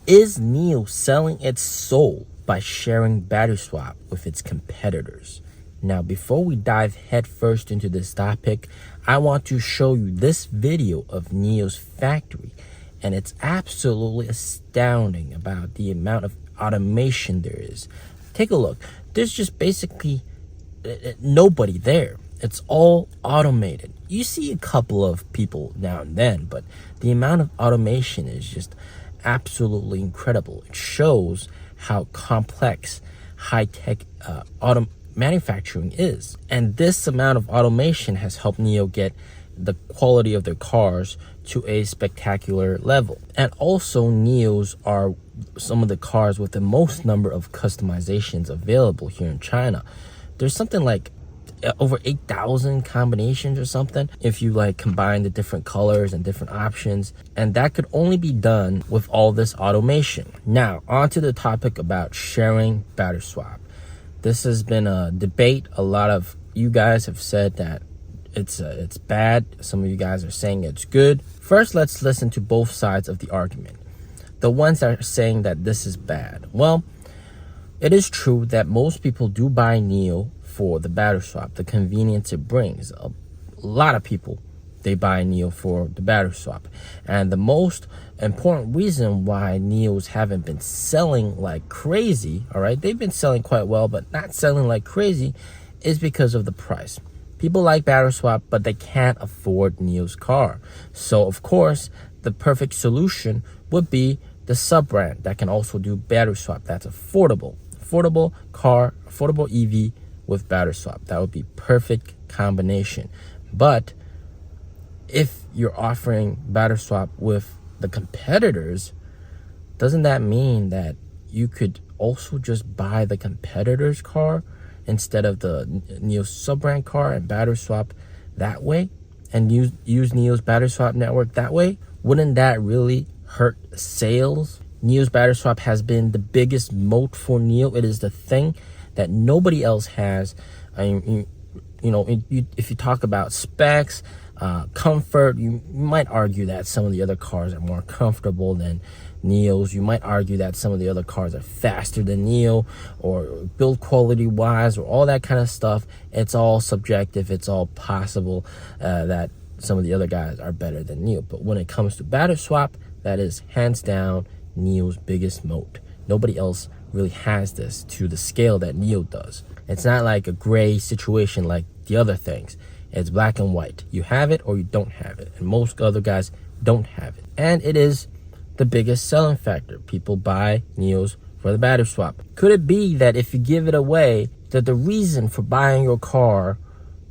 Is NIO selling its soul by sharing battery swap with its competitors? Now, before we dive headfirst into this topic, I want to show you this video of NIO's factory, and it's absolutely astounding about the amount of automation there is. Take a look. There's just basically nobody there. It's all automated. You see a couple of people now and then, but the amount of automation is just absolutely incredible. It shows how complex high-tech manufacturing is. And this amount of automation has helped NIO get the quality of their cars to a spectacular level. And also, NIOs are some of the cars with the most number of customizations available here in China. There's something like over 8,000 combinations or something if you like combine the different colors and different options, and that could only be done with all this automation. Now, on to the topic about sharing battery swap. This has been a debate. A lot of you guys have said that it's bad. Some of you guys are saying it's good. First, let's listen to both sides of the argument. The ones that are saying that this is bad. Well, it is true that most people do buy NIO for the battery swap, the convenience it brings. A lot of people, they buy NIO for the battery swap. And the most important reason why NIOs haven't been selling like crazy, all right, they've been selling quite well, but not selling like crazy, is because of the price. People like battery swap, but they can't afford NIO's car. So, of course, the perfect solution would be the sub-brand that can also do battery swap. That's affordable car, affordable EV with battery swap. That would be perfect combination. But if you're offering battery swap with the competitors, doesn't that mean that you could also just buy the competitor's car instead of the NIO sub-brand car and battery swap that way, and use NIO's battery swap network that way? Wouldn't that really hurt sales? NIO's battery swap has been the biggest moat for NIO. It is the thing that nobody else has. If you talk about specs, comfort, you might argue that some of the other cars are more comfortable than NIO's. You might argue that some of the other cars are faster than NIO, or build quality wise, or all that kind of stuff. It's all subjective. It's all possible that some of the other guys are better than NIO. But when it comes to battery swap, that is hands down NIO's biggest moat. Nobody else really has this to the scale that NIO does. It's not like a gray situation like the other things. It's black and white. You have it or you don't have it. And most other guys don't have it. And it is the biggest selling factor. People buy NIOs for the battery swap. Could it be that if you give it away, that the reason for buying your car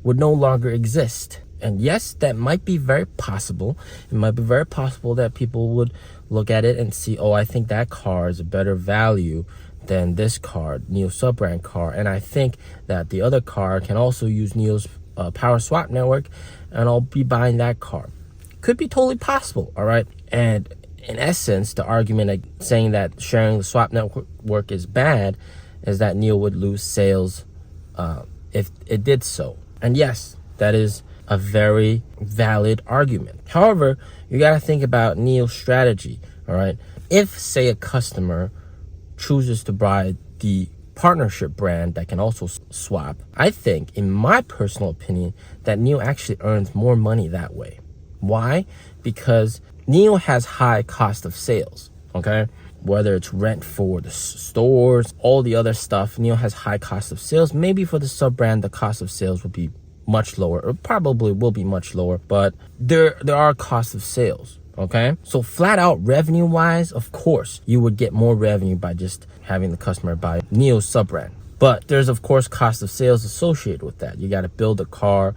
would no longer exist? And yes, that might be very possible. It might be very possible that people would look at it and see, oh, I think that car is a better value than this car, NIO sub-brand car. And I think that the other car can also use NIO's power swap network, and I'll be buying that car. Could be totally possible, all right? And in essence, the argument saying that sharing the swap network is bad is that NIO would lose sales if it did so. And yes, that is a very valid argument. However, you got to think about NIO's strategy, all right? If, say, a customer chooses to buy the partnership brand that can also swap, I think, in my personal opinion, that NIO actually earns more money that way. Why? Because NIO has high cost of sales, okay? Whether it's rent for the stores, all the other stuff, NIO has high cost of sales. Maybe for the sub-brand, the cost of sales will be much lower, or probably will be much lower, but there are costs of sales, okay? So flat out revenue wise, of course, you would get more revenue by just having the customer buy NIO sub-brand. But there's, of course, cost of sales associated with that. You got to build a car,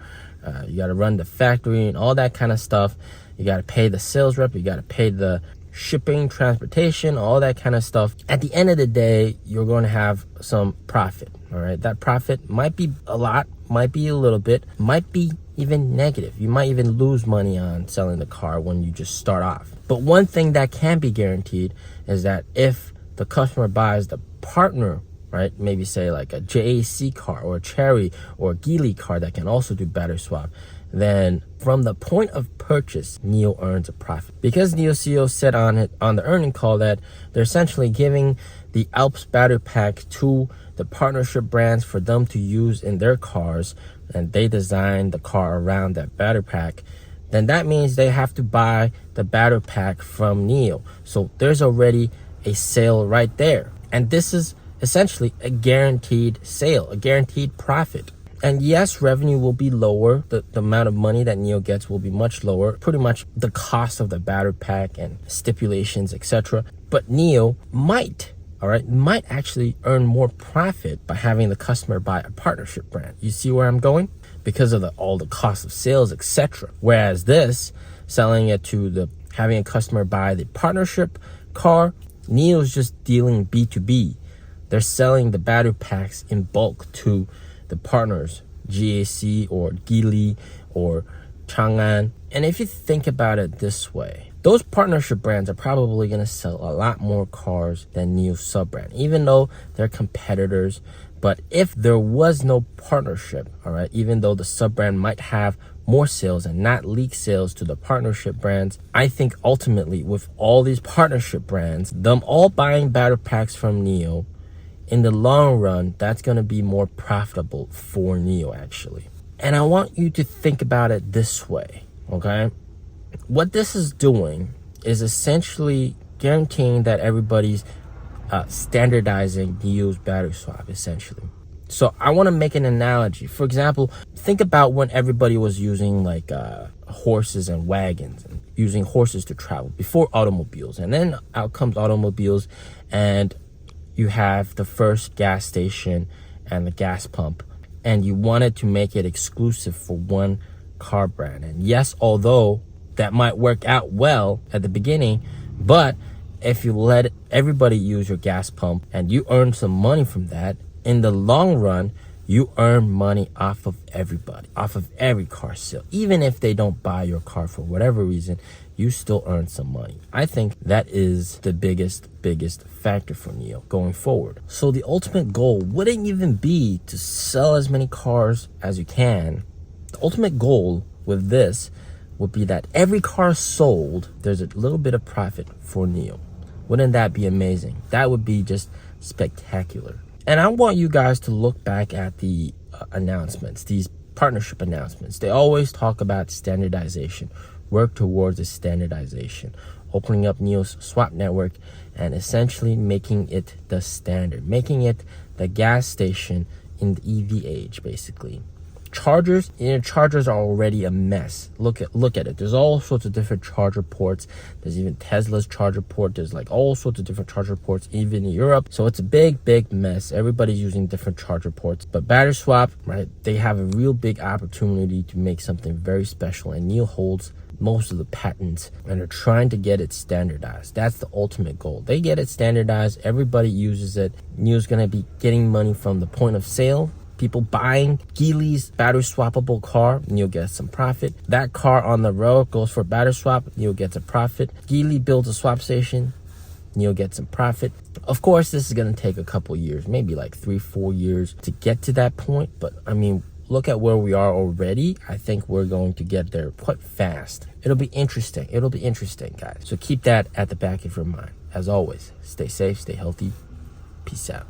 you got to run the factory and all that kind of stuff. You got to pay the sales rep, you got to pay the shipping, transportation, all that kind of stuff. At the end of the day, you're going to have some profit, all right? That profit might be a lot, might be a little bit, might be even negative. You might even lose money on selling the car when you just start off. But one thing that can be guaranteed is that if the customer buys the partner, right, maybe say like a JAC car or a Cherry or a Geely car that can also do battery swap, then from the point of purchase, NIO earns a profit. Because NIO CEO said on the earning call that they're essentially giving the Alps battery pack to the partnership brands for them to use in their cars, and they designed the car around that battery pack, then that means they have to buy the battery pack from NIO. So there's already a sale right there. And this is essentially a guaranteed sale, a guaranteed profit. And yes, revenue will be lower. The amount of money that NIO gets will be much lower. Pretty much the cost of the battery pack and stipulations, etc. But NIO might actually earn more profit by having the customer buy a partnership brand. You see where I'm going? Because of all the cost of sales, etc. Whereas this, selling it to having a customer buy the partnership car, NIO is just dealing B2B. They're selling the battery packs in bulk to the partners, GAC or Geely or Chang'an. And if you think about it this way, those partnership brands are probably going to sell a lot more cars than NIO sub-brand, even though they're competitors. But if there was no partnership, all right, even though the sub-brand might have more sales and not leak sales to the partnership brands, I think ultimately with all these partnership brands, them all buying battery packs from NIO, in the long run, that's going to be more profitable for NIO actually. And I want you to think about it this way, okay? What this is doing is essentially guaranteeing that everybody's standardizing NIO's battery swap, essentially. So I want to make an analogy. For example, think about when everybody was using like horses and wagons and using horses to travel before automobiles. And then out comes automobiles, and you have the first gas station and the gas pump, and you wanted to make it exclusive for one car brand. And yes, although that might work out well at the beginning, but if you let everybody use your gas pump and you earn some money from that, in the long run, you earn money off of everybody, off of every car sale. Even if they don't buy your car for whatever reason, you still earn some money. I think that is the biggest factor for NIO going forward. So the ultimate goal wouldn't even be to sell as many cars as you can. The ultimate goal with this would be that every car sold, there's a little bit of profit for NIO. Wouldn't that be amazing? That would be just spectacular. And I want you guys to look back at the announcements, these partnership announcements. They always talk about standardization, work towards a standardization, opening up NIO's swap network and essentially making it the standard, making it the gas station in the EV age, basically. Chargers, chargers are already a mess. Look at it. There's all sorts of different charger ports. There's even Tesla's charger port. There's like all sorts of different charger ports, even in Europe. So it's a big mess. Everybody's using different charger ports. But battery swap, right? They have a real big opportunity to make something very special, and NIO holds most of the patents, and they're trying to get it standardized. That's the ultimate goal. They get it standardized. Everybody uses it. NIO's gonna be getting money from the point of sale. People buying Geely's battery swappable car, NIO gets some profit. That car on the road goes for battery swap, NIO gets a profit. Geely builds a swap station, NIO gets some profit. Of course, this is going to take a couple years, maybe like 3-4 years to get to that point. But I mean, look at where we are already. I think we're going to get there quite fast. It'll be interesting. It'll be interesting, guys. So keep that at the back of your mind. As always, stay safe, stay healthy. Peace out.